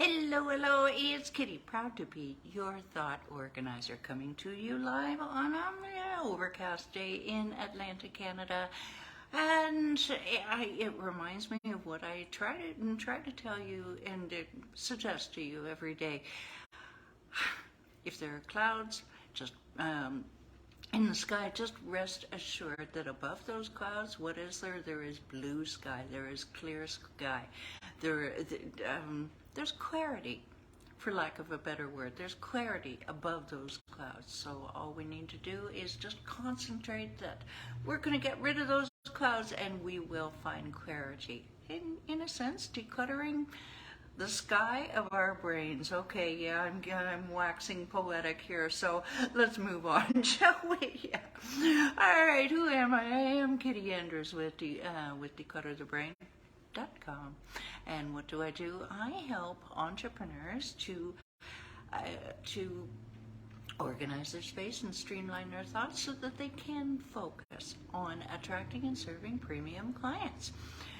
Hello, hello, it's Kitti, proud to be your thought organizer, coming to you live on an overcast day in Atlanta, Canada. And it reminds me of what I try to tell you and suggest to you every day. If there are clouds, just in the sky, just rest assured that above those clouds, what is there? There is blue sky. There is clear sky. There's clarity, for lack of a better word. There's clarity above those clouds. So all we need to do is just concentrate that we're going to get rid of those clouds and we will find clarity. In a sense, decluttering the sky of our brains. Okay, yeah, I'm waxing poetic here, so let's move on, shall we? Yeah. All right, who am I? I am Kitti Andrews with declutterthebrain.com. And what do? I help entrepreneurs to organize their space and streamline their thoughts so that they can focus on attracting and serving premium clients.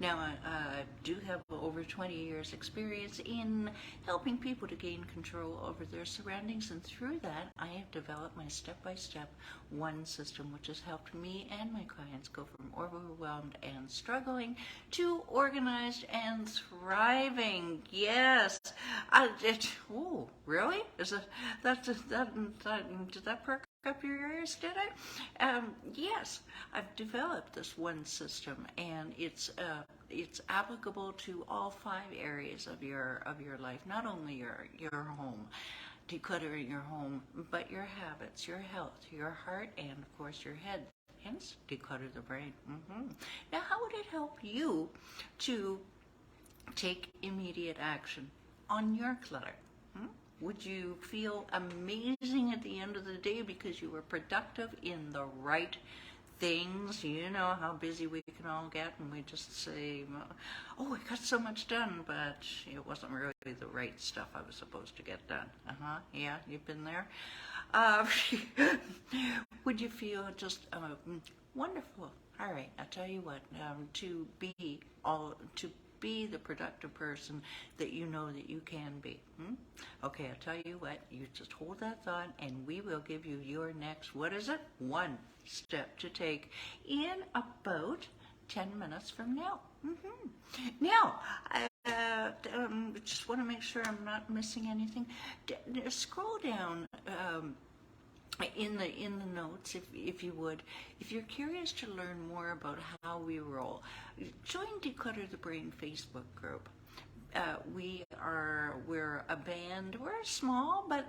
Now, I do have over 20 years experience in helping people to gain control over their surroundings, and through that, I have developed my step-by-step one system, which has helped me and my clients go from overwhelmed and struggling to organized and thriving. Yes. Oh, really? Is it did that perk up your ears, did I? Yes, I've developed this one system, and it's applicable to all 5 areas of your life. Not only your home, decluttering your home, but your habits, your health, your heart, and of course your head. Hence, declutter the brain. Now, how would it help you to take immediate action on your clutter? Would you feel amazing at the end of the day because you were productive in the right things? You know how busy we can all get, and we just say, oh, I got so much done, but it wasn't really the right stuff I was supposed to get done. Yeah, you've been there. Would you feel just wonderful? All right, I'll tell you what, to be the productive person that you know that you can be. Okay, I'll tell you what, you just hold that thought and we will give you your next, what is it? One step to take in about 10 minutes from now. Now, I just want to make sure I'm not missing anything. Scroll down in the notes, if you would. If you're curious to learn more about how we roll, join Declutter the Brain Facebook group. We're a band. We're small but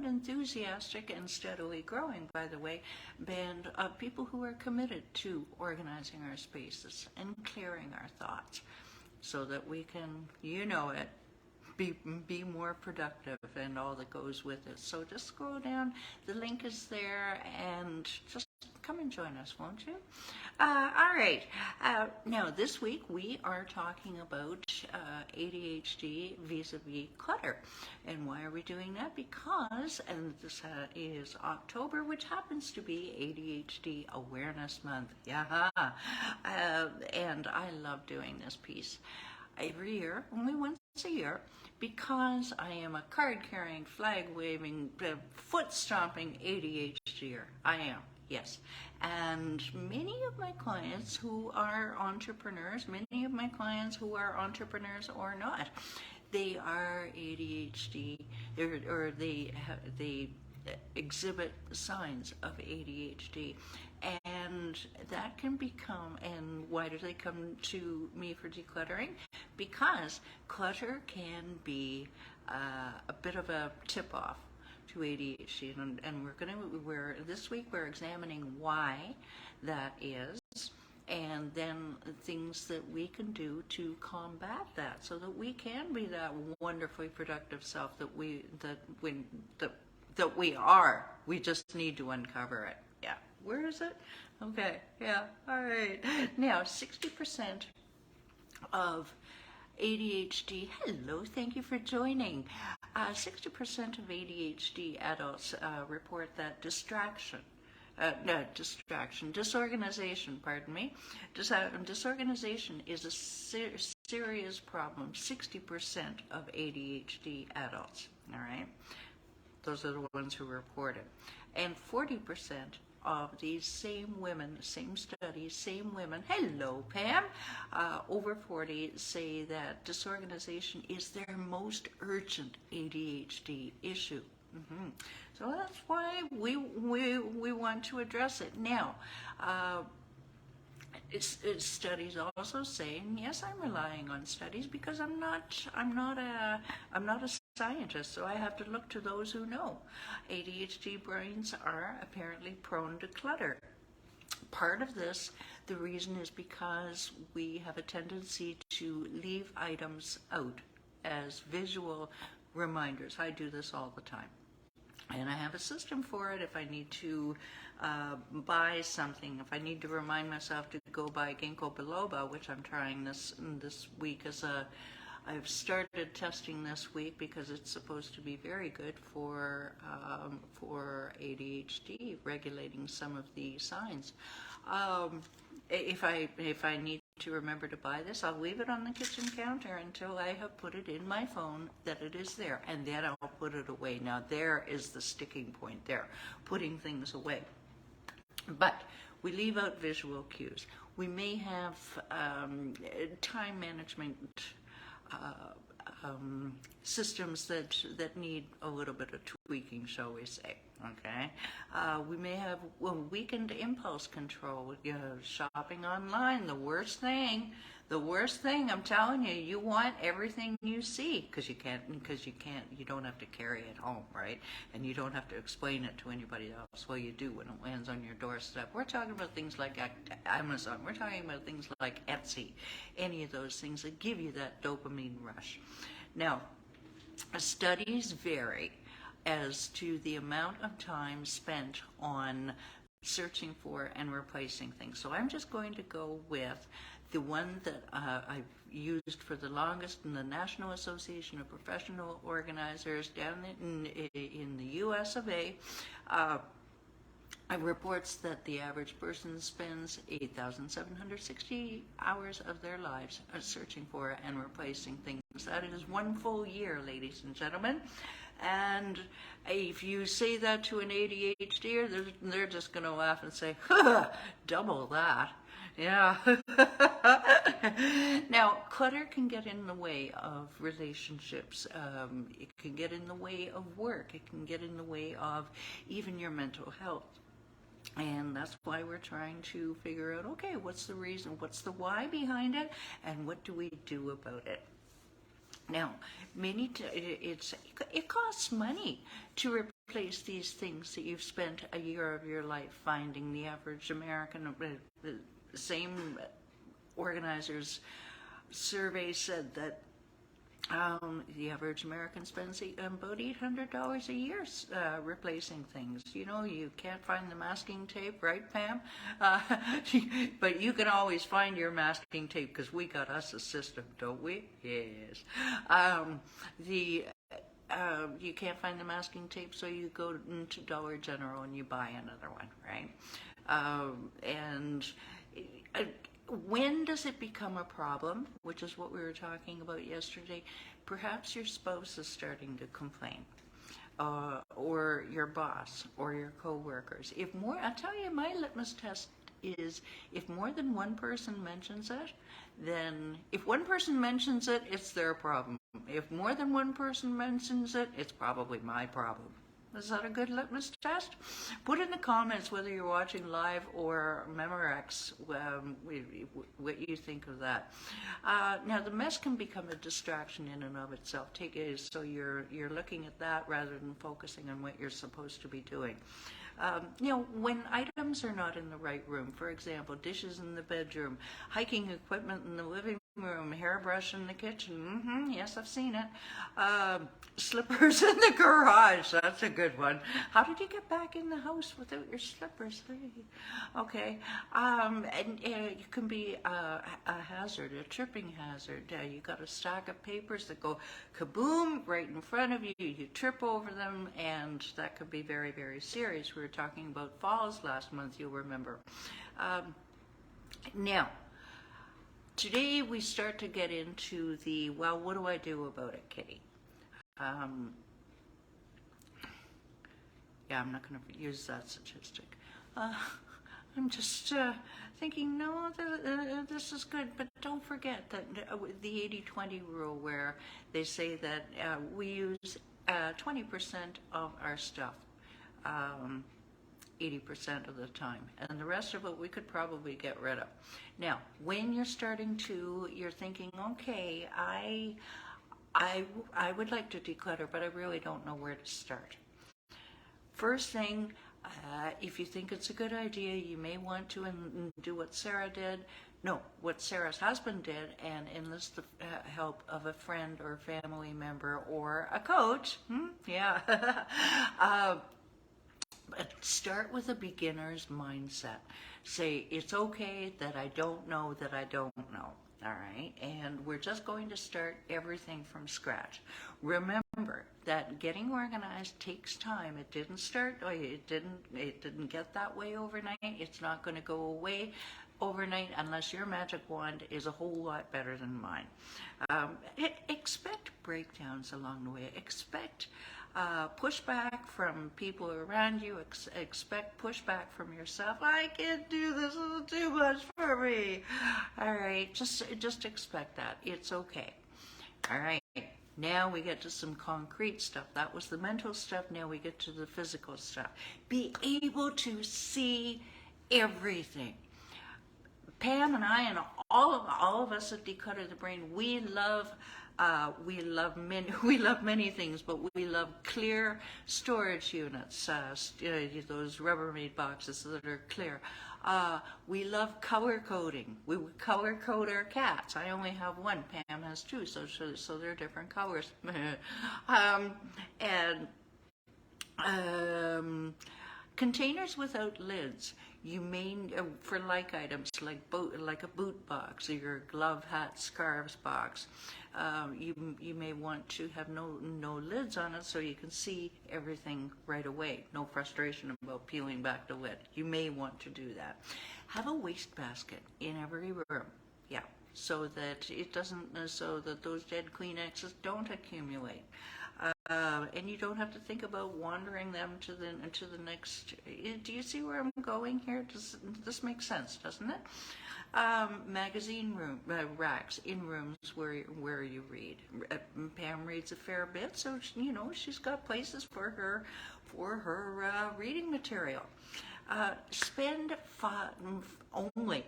enthusiastic and steadily growing, by the way, band of people who are committed to organizing our spaces and clearing our thoughts so that we can, you know it, be more productive and all that goes with it. So just scroll down, the link is there, and just come and join us, won't you? All right, now this week we are talking about ADHD vis-a-vis clutter. And why are we doing that? Because, and this is October, which happens to be ADHD Awareness Month. Yeah, and I love doing this piece every year, only once a year, because I am a card-carrying, flag-waving, foot-stomping ADHDer. I am, yes. And many of my clients who are entrepreneurs, or not, they are ADHD, or they exhibit signs of ADHD. And that can become, and why do they come to me for decluttering? Because clutter can be a bit of a tip-off to ADHD, and this week we're examining why that is, and then things that we can do to combat that, so that we can be that wonderfully productive self that we are. We just need to uncover it. Yeah. Where is it? Okay. Yeah. All right. Now, 60% of ADHD, hello, thank you for joining. 60% of ADHD adults report that distraction no, disorganization, pardon me. Disorganization is a serious problem. 60% of ADHD adults, all right? Those are the ones who report it. And 40% of these same women, same studies, same women, hello Pam, over 40 say that disorganization is their most urgent ADHD issue. So that's why we want to address it. Now, studies also say, and yes, I'm relying on studies because I'm not a scientist, so I have to look to those who know. ADHD brains are apparently prone to clutter. Part of this, the reason is because we have a tendency to leave items out as visual reminders. I do this all the time. And I have a system for it. If I need to buy something, if I need to remind myself to go buy ginkgo biloba, which I'm trying this week I've started testing this week because it's supposed to be very good for ADHD, regulating some of the signs. If I need to remember to buy this, I'll leave it on the kitchen counter until I have put it in my phone that it is there, and then I'll put it away. Now there is the sticking point there, putting things away. But we leave out visual cues. We may have time management systems that need a little bit of tweaking, shall we say. Okay, we may have weakened impulse control. Shopping online, the worst thing. I'm telling you, you want everything you see because you don't have to carry it home, right? And you don't have to explain it to anybody else. Well, you do when it lands on your doorstep. We're talking about things like Amazon. We're talking about things like Etsy. Any of those things that give you that dopamine rush. Now, studies vary as to the amount of time spent on searching for and replacing things. So I'm just going to go with the one that I've used for the longest in the National Association of Professional Organizers down in the US of A. It reports that the average person spends 8,760 hours of their lives searching for and replacing things. That is one full year, ladies and gentlemen. And if you say that to an ADHDer, they're just going to laugh and say, double that. Yeah. Now, clutter can get in the way of relationships. It can get in the way of work. It can get in the way of even your mental health. And that's why we're trying to figure out, okay, what's the reason, what's the why behind it, and what do we do about it? Now, it costs money to replace these things that you've spent a year of your life finding. The average American, the same organizers survey said that the average American spends about $800 a year replacing things. You know, you can't find the masking tape, right, Pam? But you can always find your masking tape because we got us a system, don't we? Yes. You can't find the masking tape, so you go into Dollar General and you buy another one, right? When does it become a problem, which is what we were talking about yesterday? Perhaps your spouse is starting to complain, or your boss, or your co-workers. I'll tell you, my litmus test is if more than one person mentions it, then if one person mentions it, it's their problem. If more than one person mentions it, it's probably my problem. Is that a good litmus test? Put in the comments whether you're watching live or Memorex what you think of that. Now, the mess can become a distraction in and of itself. So you're looking at that rather than focusing on what you're supposed to be doing. When items are not in the right room, for example, dishes in the bedroom, hiking equipment in the living room, hairbrush in the kitchen. Yes, I've seen it. Slippers in the garage. That's a good one. How did you get back in the house without your slippers? Okay. And it can be a hazard, a tripping hazard. You got a stack of papers that go kaboom right in front of you. You trip over them, and that could be very, very serious. We were talking about falls last month, you'll remember. Now, today we start to get into the, well, what do I do about it, Kitti? Yeah, I'm not going to use that statistic. I'm just thinking, no, this is good, but don't forget that the 80-20 rule, where they say that we use 20% of our stuff 80% of the time, and the rest of it we could probably get rid of. Now, when you're thinking, okay, I would like to declutter, but I really don't know where to start. First thing, if you think it's a good idea, you may want to do what Sarah did. No, what Sarah's husband did, and enlist the help of a friend or family member or a coach. Yeah. But start with a beginner's mindset. Say, it's okay that I don't know that I don't know. All right, and we're just going to start everything from scratch. Remember that getting organized takes time. It didn't start, it didn't get that way overnight. It's not going to go away overnight unless your magic wand is a whole lot better than mine. Expect breakdowns along the way. Expect pushback from people around you. Expect pushback from yourself. I can't do this. It's too much for me. All right, just expect that. It's okay. All right. Now we get to some concrete stuff. That was the mental stuff. Now we get to the physical stuff. Be able to see everything. Pam and I and all of us at Declutter the Brain, we love many things, but we love clear storage units, those Rubbermaid boxes that are clear. We love color coding. We would color code our cats. I only have one. Pam has two, so they're different colors. Containers without lids. You may, for like items like a boot box or your glove, hat, scarves box, you may want to have no lids on it so you can see everything right away. No frustration about peeling back the lid. You may want to do that. Have a wastebasket in every room. Yeah, so that it doesn't, so that those dead Kleenexes don't accumulate. And you don't have to think about wandering them to the next. Do you see where I'm going here? Does this make sense? Doesn't it? Magazine racks in rooms where you read. Pam reads a fair bit, so she's got places for her reading material. Spend only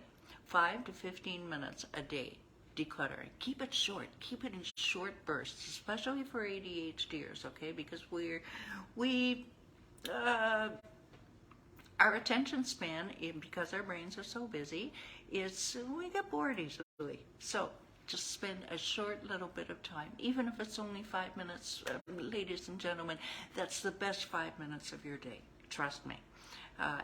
5 to 15 minutes a day decluttering. Keep it short. Keep it in short bursts, especially for ADHDers, okay? Because our attention span, because our brains are so busy, we get bored easily. So just spend a short little bit of time, even if it's only 5 minutes, ladies and gentlemen. That's the best 5 minutes of your day. Trust me.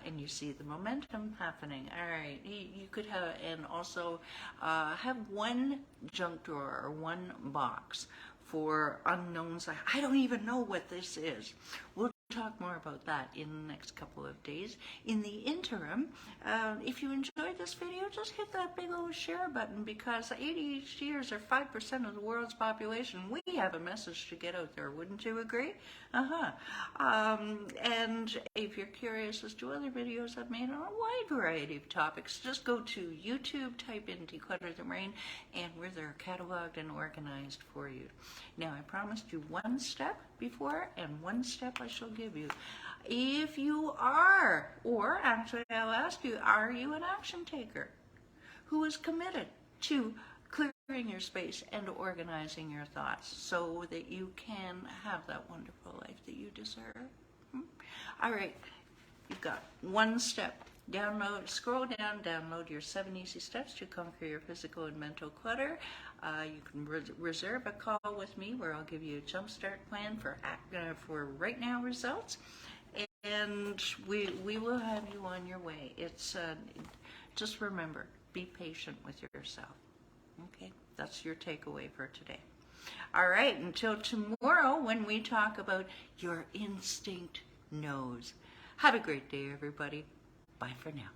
And you see the momentum happening. All right, you could have, and also have one junk drawer or one box for unknowns. I don't even know what this is. We'll talk more about that in the next couple of days. In the interim, if you enjoyed this video, just hit that big old share button, because ADHDers are 5% of the world's population. We have a message to get out there. Wouldn't you agree? And if you're curious as to other videos I've made on a wide variety of topics, just go to YouTube, type in Declutter the Brain, and we're there cataloged and organized for you. Now, I promised you one step before, and one step I shall give you. If you are, or actually I'll ask you, are you an action taker who is committed to clearing your space and organizing your thoughts so that you can have that wonderful life that you deserve? All right, you've got one step Scroll down, download your 7 easy steps to conquer your physical and mental clutter. You can reserve a call with me where I'll give you a jumpstart plan for right now results, and we will have you on your way. It's just remember, be patient with yourself. Okay, that's your takeaway for today. All right, until tomorrow when we talk about your instinct knows. Have a great day, everybody. Bye for now.